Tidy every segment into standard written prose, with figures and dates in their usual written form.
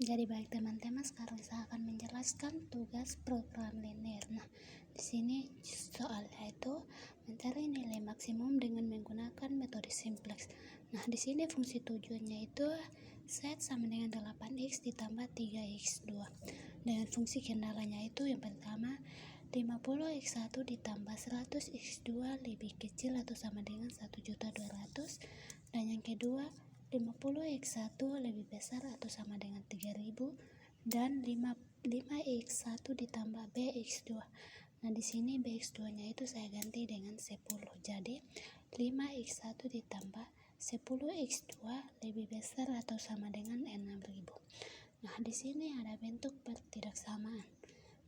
Jadi baik teman-teman, sekarang saya akan menjelaskan tugas program linear. Nah, di sini soalnya itu mencari nilai maksimum dengan menggunakan metode simplex. Nah, di sini fungsi tujuannya itu set sama dengan 8x ditambah 3x2. Dengan fungsi kendalanya itu yang pertama 50x1 ditambah 100x2 lebih kecil atau sama dengan 1.200.000, dan yang kedua 50x1 lebih besar atau sama dengan 3000, dan 5x1 ditambah bx2. Nah, di sini bx2 nya itu saya ganti dengan 10. Jadi 5x1 ditambah 10x2 lebih besar atau sama dengan 6000. Nah, di sini ada bentuk pertidaksamaan.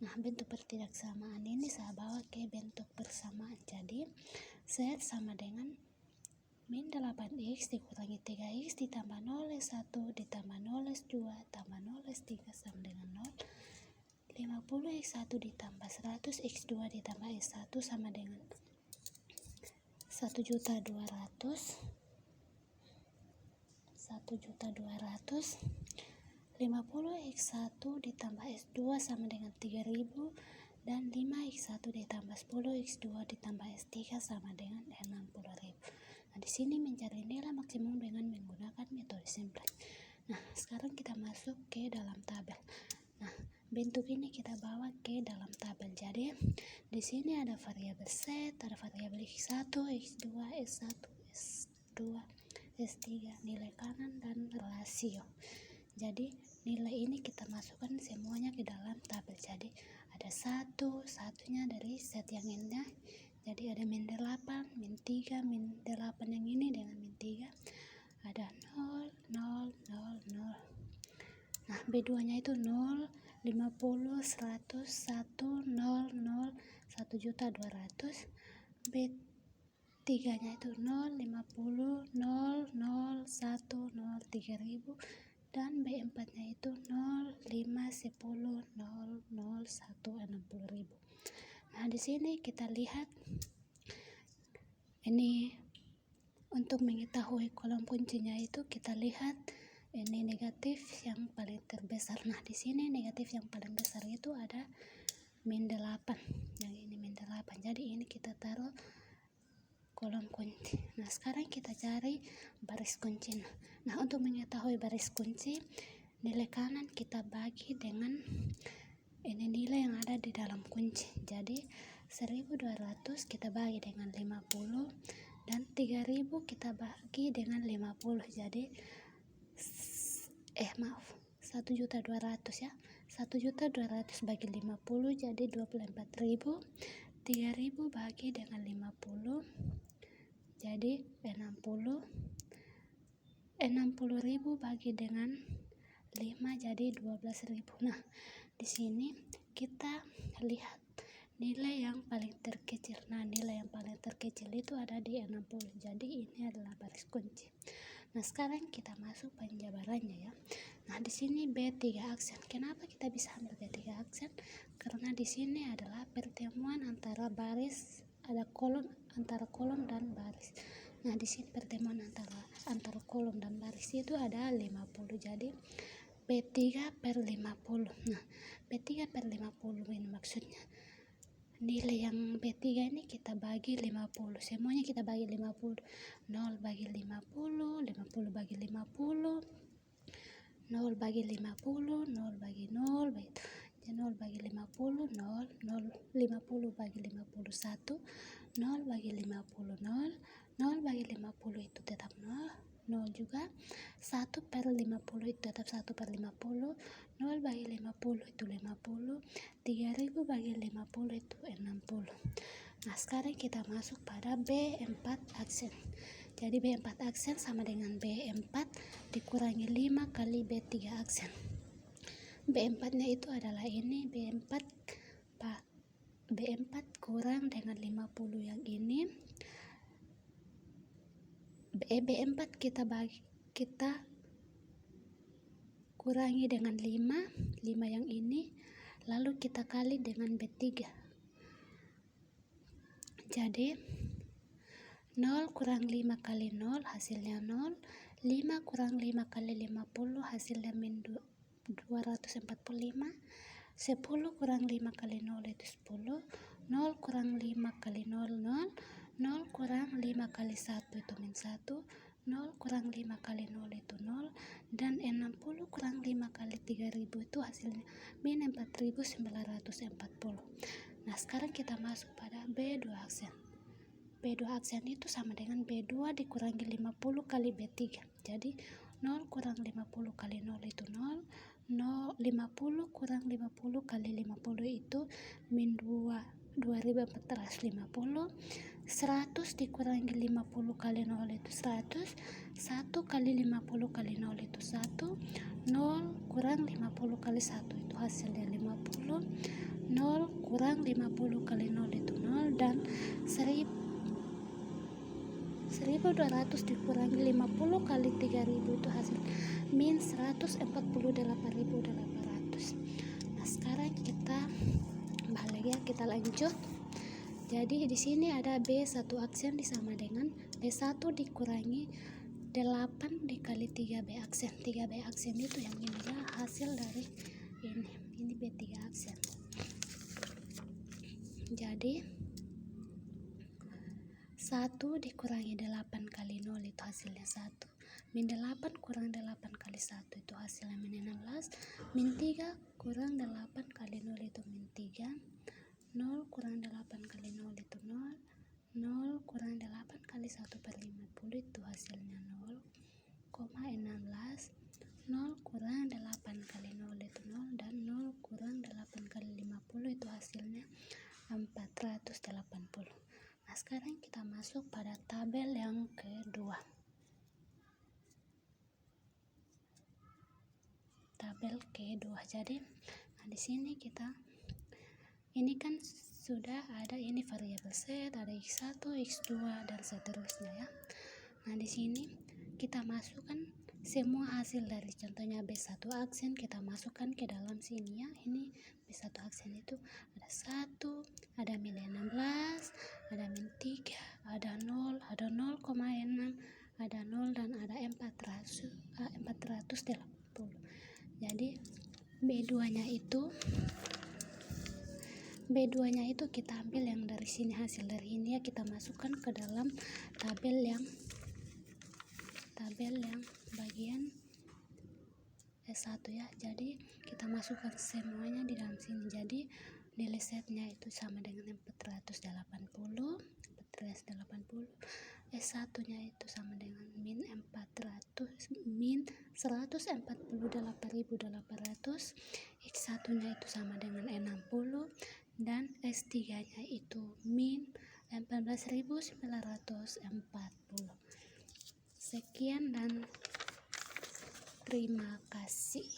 Nah, bentuk pertidaksamaan ini saya bawa ke bentuk persamaan. Jadi set sama dengan min 8x dikurangi 3x ditambah 0x1 ditambah 0x2 tambah 0x3 sama dengan 0. 50x1 ditambah 100x2 ditambah x1 sama dengan 1.200.000. 50x1 ditambah x2 sama dengan 3000, dan 5x1 ditambah 10x2 ditambah x3 sama dengan 60.000. Nah, di sini mencari nilai maksimum dengan menggunakan metode simplex. Nah, sekarang kita masuk ke dalam tabel. Nah, bentuk ini kita bawa ke dalam tabel. Jadi, di sini ada variabel set, ada variabel x1, x2, s1, s2, s3, nilai kanan dan rasio. Jadi, nilai ini kita masukkan semuanya ke dalam tabel. Jadi, ada satunya dari set yang ini. Jadi ada min 8, min 3, min 8 yang ini dengan min 3. Ada 0, 0, 0, 0. Nah, B2 nya itu 0, 50, 100, 1, 0, 0, 1.200.000. B3 nya itu 0, 50, 0, 0, 1, 0, 3000. Dan B4 nya itu 0, 5, 10, 0, 0, 1, 60.000. Nah, di sini kita lihat ini untuk mengetahui kolom kuncinya itu kita lihat ini negatif yang paling terbesar. Nah, di sini negatif yang paling besar itu ada min 8. Yang ini min 8. Jadi ini kita taruh kolom kunci. Nah, sekarang kita cari baris kunci. Nah, untuk mengetahui baris kunci, nilai kanan kita bagi dengan ini nilai yang ada di dalam kunci. Jadi 1200 kita bagi dengan 50, dan 3000 kita bagi dengan 50. Jadi 1.200.000 ya. 1.200.000 bagi 50 jadi 24.000. 3000 bagi dengan 50 jadi 60. 60.000 bagi dengan 5 jadi 12.000. Nah, di sini kita lihat nilai yang paling terkecil. Nah, nilai yang paling terkecil itu ada di 60. Jadi ini adalah baris kunci. Nah, sekarang kita masuk penjabarannya ya. Nah, di sini B3 aksen. Kenapa kita bisa ambil B3 aksen? Karena di sini adalah pertemuan antara baris, ada kolom antara kolom dan baris. Nah, di sini pertemuan antara kolom dan baris itu ada 50. Jadi B3 per 50. Nah, B3 per 50 ini maksudnya nilai yang B3 ini kita bagi 50. Semuanya kita bagi 50. 0 bagi 50, 50 bagi 50, 0 bagi 50, 0 bagi 0, 0 bagi 50, 0, 0, 50 bagi 50, 1, 0 bagi 50, 0, 0 bagi 50 itu tetap 0, 0 juga. 1 per 50 itu tetap 1 per 50, 0 bagi 50 itu 50, 3000 bagi 50 itu 60. Nah, sekarang kita masuk pada B4 aksen. Jadi B4 aksen sama dengan B4 dikurangi 5 kali B3 aksen. B4 nya itu adalah ini, B4 kurang dengan 50 yang ini. B4 kita kurangi dengan 5 yang ini, lalu kita kali dengan B3. Jadi 0 kurang 5 kali 0 hasilnya 0, 5 kurang 5 kali 50 hasilnya min 245. 10 kurang 5 kali 0 itu 10. 0 kurang 5 kali 0, 0. 0 kurang 5 kali 1 itu min 1. 0 kurang 5 kali 0 itu 0. Dan 60 kurang 5 kali 3000 itu hasilnya min 4940. Nah, sekarang kita masuk pada B2 aksen. B2 aksen itu sama dengan B2 dikurangi 50 kali B3. Jadi 0 kurang 50 kali 0 itu 0. 50 kurang 50 kali 50 itu min 2450. 100 dikurangi 50 kali 0 itu 100. 1 kali 50 kali 0 itu 1. 0 kurang 50 kali 1 itu hasilnya 50. 0 kurang 50 kali 0 itu 0. Dan 1200 dikurangi 50 kali 3000 itu hasil min 148.800. Nah, sekarang kita balik ya, kita lanjut. Jadi di sini ada B1 aksen disama dengan B1 dikurangi 8 dikali 3B aksen. 3B aksen itu yang ini ya, hasil dari ini B3 aksen. Jadi 1 dikurangi 8 kali 0 itu hasilnya 1. Min 8 kurang 8 kali 1 itu hasilnya min 16. Min 3 kurang 8 kali 0 itu min 3. 0 kurang 8 kali 0 itu 0. 0 kurang 8 kali 1 per 50 itu hasilnya 0,16. 0 kurang 8 kali 0 itu 0. Dan 0 kurang 8 kali 50 itu hasilnya 480. Nah, sekarang kita masuk pada tabel yang kedua. Tabel kedua. Jadi, nah di sini ini kan sudah ada ini variabel set, ada x1, x2 dan seterusnya ya. Nah, di sini kita masukkan semua hasil dari contohnya B1 aksen, kita masukkan ke dalam sini ya. Ini B1 aksen itu ada 1, ada min 16, ada min 3, ada 0, ada 0,6, ada 0 dan ada 480. Jadi B2 nya itu kita ambil yang dari sini, hasil dari ini ya, kita masukkan ke dalam tabel yang bagian S1 ya. Jadi kita masukkan semuanya di dalam sini. Jadi nilai setnya itu sama dengan 480. S1 nya itu sama dengan min 148.800. X1 nya itu sama dengan 60 dan S3 nya itu min 18.940. Sekian dan terima kasih.